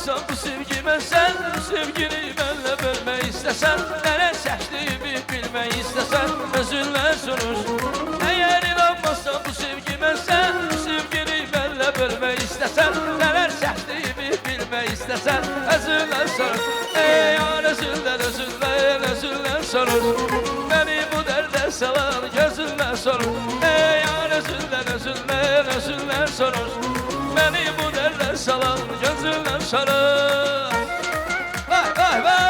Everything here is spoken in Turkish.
inanmazsan bu sevgime sen, sevgini benle bölme istesen, neler çəkdiyimi bilmək istesen, özünle sonuç. Eğer inanmazsan bu sevgime sen, sevgini benle bölme istesen, neler çəkdiyimi bilmək istesen, özünle sonuç. Ey yar özünden özünden özünden sonuç, beni bu derde salan gözünden sonuç. Ey yar özünden özünden özünden sonuç, beni bu derde salan gözünden sonuç. Vay vay vay.